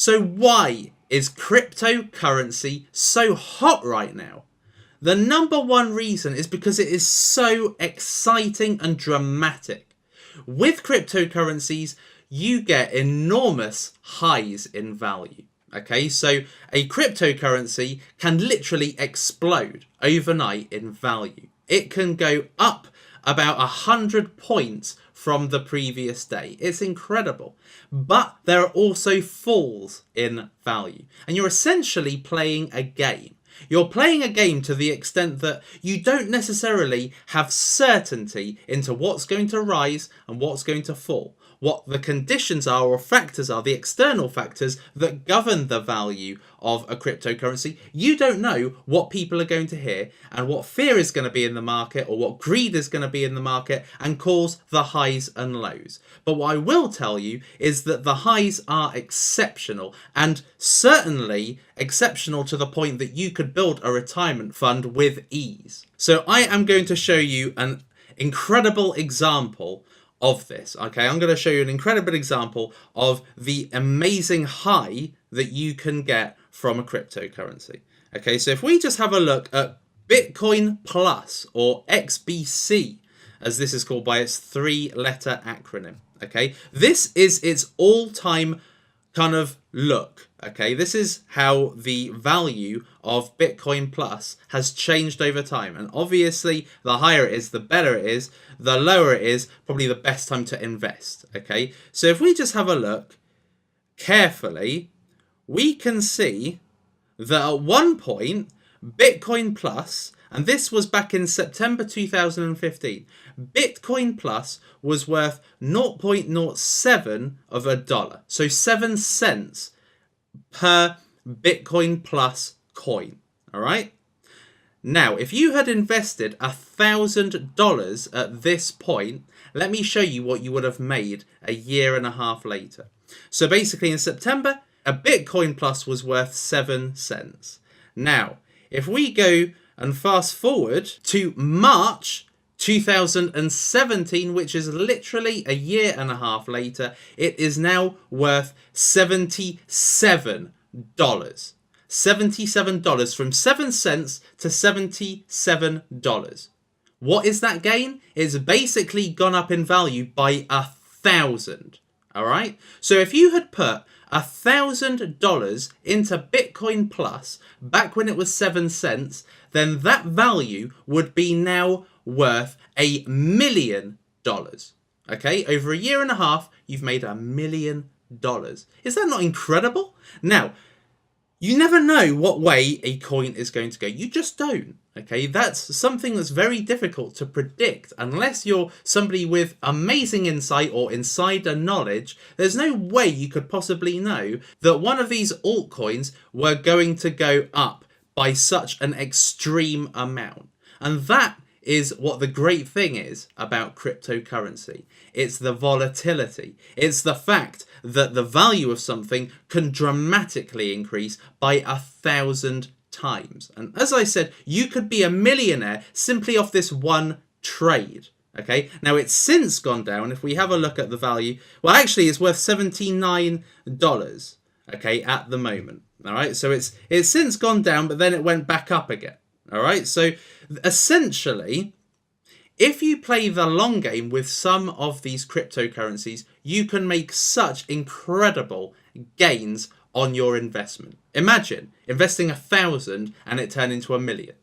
So why is cryptocurrency so hot right now? The number one reason is because it is so exciting and dramatic. With cryptocurrencies, you get enormous highs in value. Okay, so a cryptocurrency can literally explode overnight in value. It can go up about 100 points from the previous day. It's incredible. But there are also falls in value. And you're essentially playing a game. You're playing a game to the extent that you don't necessarily have certainty into what's going to rise and what's going to fall. What the conditions are or factors are, the external factors that govern the value of a cryptocurrency. You don't know what people are going to hear and what fear is going to be in the market or what greed is going to be in the market and cause the highs and lows. But what I will tell you is that the highs are exceptional, and certainly exceptional to the point that you could build a retirement fund with ease. So I am going to show you an incredible example of this. Okay, I'm going to show you an incredible example of the amazing high that you can get from a cryptocurrency. Okay, so if we just have a look at Bitcoin Plus, or XBC, as this is called by its three-letter acronym. Okay, this is its all-time kind of look. Okay, this is how the value of Bitcoin Plus has changed over time. And obviously, the higher it is, the better it is. The lower it is, probably the best time to invest. Okay, so if we just have a look carefully, we can see that at one point, Bitcoin Plus, and this was back in September 2015, Bitcoin Plus was worth 0.07 of a dollar. So 7 cents per Bitcoin Plus coin. All right. Now, if you had invested $1,000 at this point, let me show you what you would have made a year and a half later. So basically in September, a Bitcoin Plus was worth 7 cents. Now, if we go and fast forward to March 2017, which is literally a year and a half later, it is now worth $77. $77, from 7 cents to $77. What is that gain? It's basically gone up in value by 1,000. All right. So if you had put $1,000 into Bitcoin Plus back when it was 7 cents, then that value would be now worth $1 million. Okay, over a year and a half, you've made $1 million. Is that not incredible? Now, you never know what way a coin is going to go. You just don't. Okay, that's something that's very difficult to predict. Unless you're somebody with amazing insight or insider knowledge, there's no way you could possibly know that one of these altcoins were going to go up by such an extreme amount. And that is what the great thing is about cryptocurrency. It's the volatility. It's the fact that the value of something can dramatically increase by 1,000 times. And as I said, you could be a millionaire simply off this one trade. Okay, now it's since gone down. If we have a look at the value, well, actually it's worth $79, okay, at the moment. All right, so it's since gone down, but then it went back up again. All right, so essentially, if you play the long game with some of these cryptocurrencies, you can make such incredible gains on your investment. Imagine investing 1,000 and it turned into $1 million.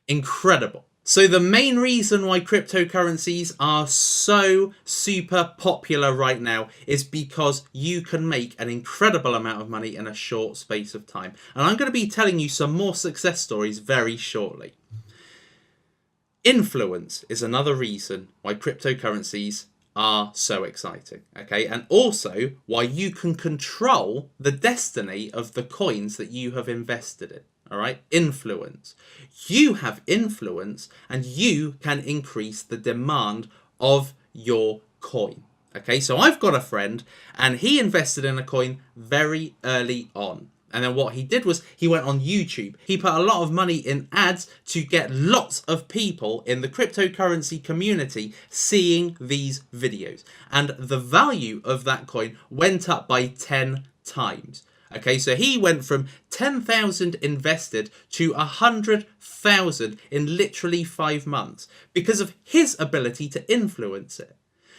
Incredible. So the main reason why cryptocurrencies are so super popular right now is because you can make an incredible amount of money in a short space of time. And I'm going to be telling you some more success stories very shortly. Influence is another reason why cryptocurrencies are so exciting, okay? And also why you can control the destiny of the coins that you have invested in, all right? Influence. You have influence and you can increase the demand of your coin, okay? So I've got a friend and he invested in a coin very early on. And then what he did was he went on YouTube. He put a lot of money in ads to get lots of people in the cryptocurrency community seeing these videos. And the value of that coin went up by 10 times. Okay, so he went from 10,000 invested to 100,000 in literally 5 months because of his ability to influence it.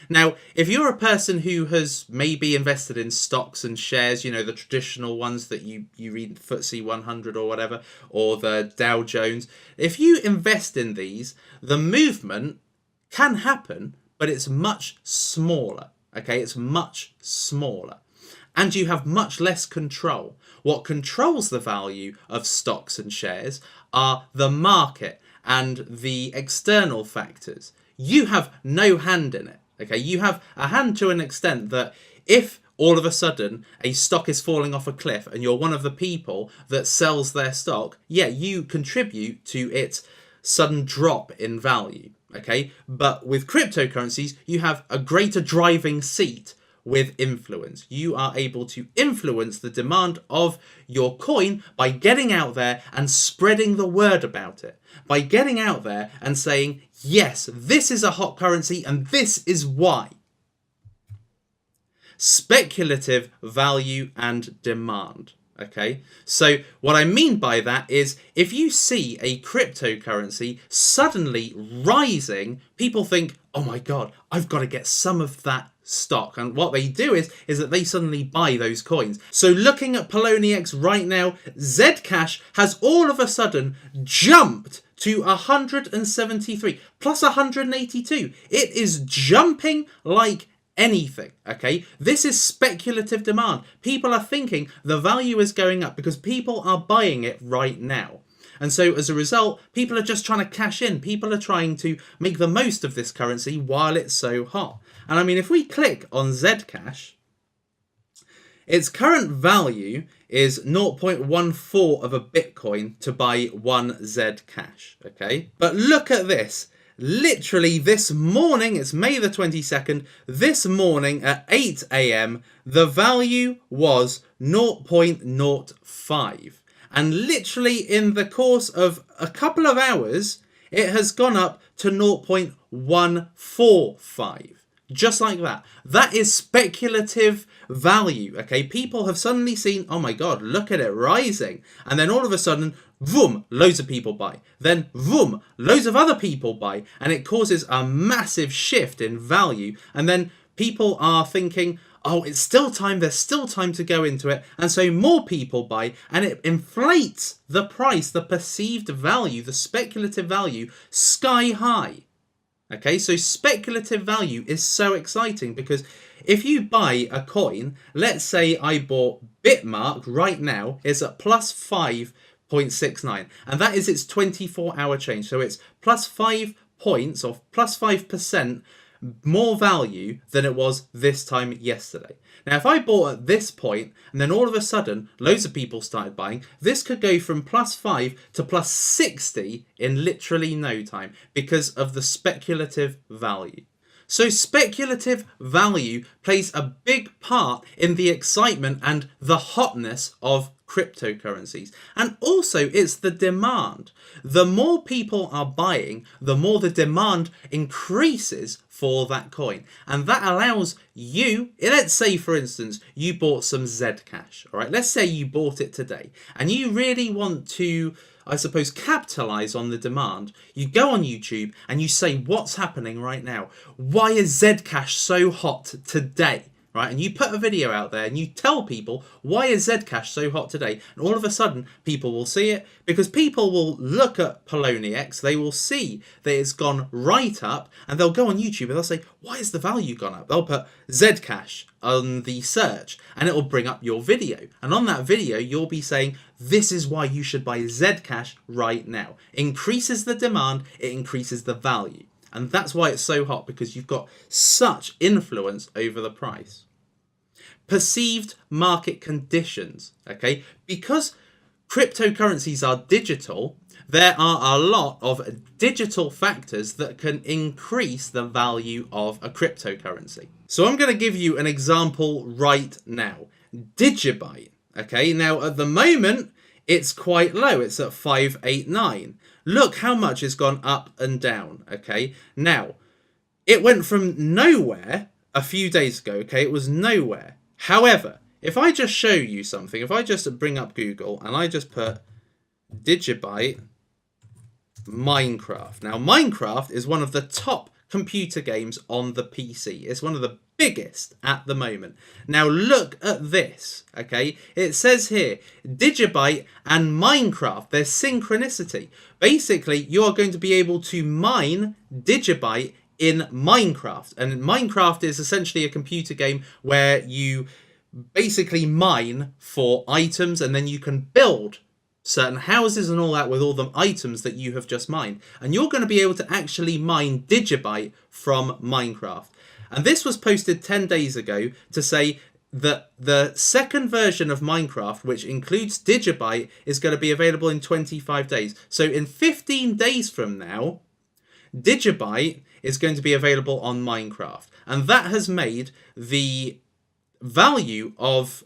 Now, if you're a person who has maybe invested in stocks and shares, the traditional ones that you read, FTSE 100 or whatever, or the Dow Jones, if you invest in these, the movement can happen, but it's much smaller. Okay, it's much smaller. And you have much less control. What controls the value of stocks and shares are the market and the external factors. You have no hand in it. Okay, you have a hand to an extent that if all of a sudden a stock is falling off a cliff and you're one of the people that sells their stock, yeah, you contribute to its sudden drop in value. Okay, but with cryptocurrencies, you have a greater driving seat with influence. You are able to influence the demand of your coin by getting out there and spreading the word about it. By getting out there and saying, yes, this is a hot currency and this is why. Speculative value and demand. Okay, so what I mean by that is if you see a cryptocurrency suddenly rising, people think, oh my God, I've got to get some of that stock. And what they do is that they suddenly buy those coins. So looking at Poloniex right now, Zcash has all of a sudden jumped to 173 plus 182. It is jumping like anything. Okay, this is speculative demand. People are thinking the value is going up because people are buying it right now. And so as a result, people are just trying to cash in. People are trying to make the most of this currency while it's so hot. And I mean, if we click on Zcash, its current value is 0.14 of a Bitcoin to buy 1 Zcash. Okay, but look at this. Literally this morning, it's May the 22nd, this morning at 8 a.m, the value was 0.05. And literally in the course of a couple of hours, it has gone up to 0.145. Just like that. That is speculative value. Okay, people have suddenly seen, oh my God, look at it rising. And then all of a sudden, vroom, loads of people buy. Then vroom, loads of other people buy. And it causes a massive shift in value. And then people are thinking, oh, it's still time, there's still time to go into it. And so more people buy and it inflates the price, the perceived value, the speculative value sky high. Okay, so speculative value is so exciting because if you buy a coin, let's say I bought Bitmark right now, it's at plus 5.69 and that is its 24-hour change. So it's plus 5 points or plus 5% more value than it was this time yesterday. Now, if I bought at this point and then all of a sudden loads of people started buying, this could go from plus 5 to plus 60 in literally no time because of the speculative value. So speculative value plays a big part in the excitement and the hotness of cryptocurrencies. And also it's the demand. The more people are buying, the more the demand increases for that coin. And that allows you, let's say for instance, you bought some Zcash. All right, let's say you bought it today and you really want to, I suppose, capitalize on the demand. You go on YouTube and you say, what's happening right now? Why is Zcash so hot today? Right, and you put a video out there and you tell people, why is Zcash so hot today? And all of a sudden, people will see it because people will look at Poloniex, they will see that it's gone right up and they'll go on YouTube and they'll say, why has the value gone up? They'll put Zcash on the search and it will bring up your video. And on that video, you'll be saying, this is why you should buy Zcash right now. Increases the demand, it increases the value. And that's why it's so hot, because you've got such influence over the price. Perceived market conditions, okay? Because cryptocurrencies are digital, there are a lot of digital factors that can increase the value of a cryptocurrency. So I'm going to give you an example right now. Digibyte, okay? Now, at the moment, it's quite low. It's at 589. Look how much it's gone up and down, okay? Now, it went from nowhere a few days ago, okay? It was nowhere. However, if I just show you something, if I just bring up Google and I just put Digibyte Minecraft. Now, Minecraft is one of the top computer games on the PC. It's one of the biggest at the moment. Now, look at this, okay? It says here, Digibyte and Minecraft, there's synchronicity. Basically, you are going to be able to mine Digibyte in Minecraft. And Minecraft is essentially a computer game where you basically mine for items and then you can build certain houses and all that with all the items that you have just mined. And you're going to be able to actually mine Digibyte from Minecraft. And this was posted 10 days ago to say that the second version of Minecraft, which includes Digibyte, is going to be available in 25 days. So in 15 days from now, Digibyte is going to be available on Minecraft. And that has made the value of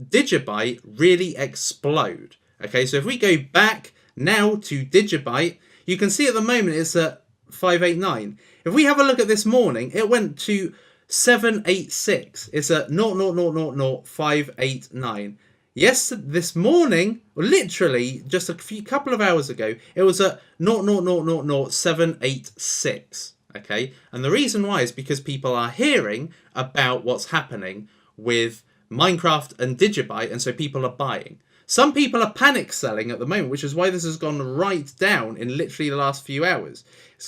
Digibyte really explode. Okay, so if we go back now to Digibyte, you can see at the moment it's at 589. If we have a look at this morning, it went to 786. It's at 0.0000589. Yes, this morning, literally just a couple of hours ago, it was at 0.0000786. Okay, and the reason why is because people are hearing about what's happening with Minecraft and Digibyte, and so people are buying. Some people are panic selling at the moment, which is why this has gone right down in literally the last few hours.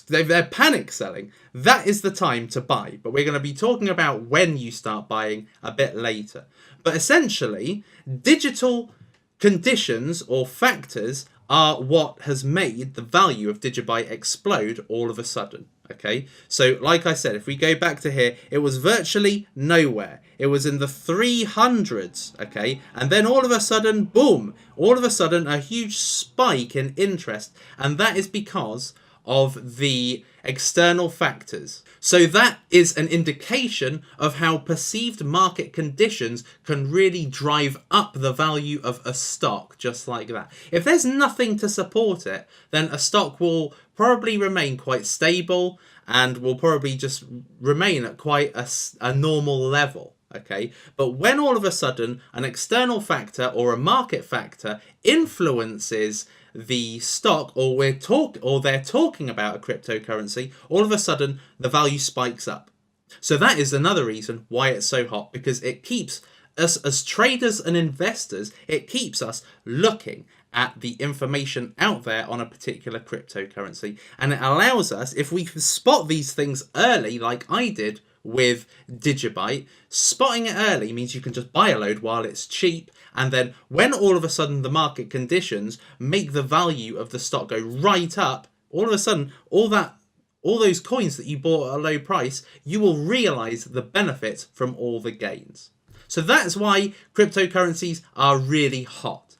They're panic selling. That is the time to buy. But we're going to be talking about when you start buying a bit later. But essentially, digital conditions or factors are what has made the value of Digibyte explode all of a sudden. Okay, so like I said, if we go back to here, it was virtually nowhere. It was in the 300s, okay? And then all of a sudden, boom, all of a sudden a huge spike in interest. And that is because of the external factors. So that is an indication of how perceived market conditions can really drive up the value of a stock, just like that. If there's nothing to support it, then a stock will probably remain quite stable and will probably just remain at quite a normal level. Okay, but when all of a sudden an external factor or a market factor influences the stock, or they're talking about a cryptocurrency, all of a sudden the value spikes up. So that is another reason why it's so hot, because it keeps us as traders and investors, it keeps us looking at the information out there on a particular cryptocurrency, and it allows us, if we spot these things early like I did with Digibyte, spotting it early means you can just buy a load while it's cheap, and then when all of a sudden the market conditions make the value of the stock go right up, all of a sudden all those coins that you bought at a low price, you will realize the benefits from all the gains. So that's why cryptocurrencies are really hot.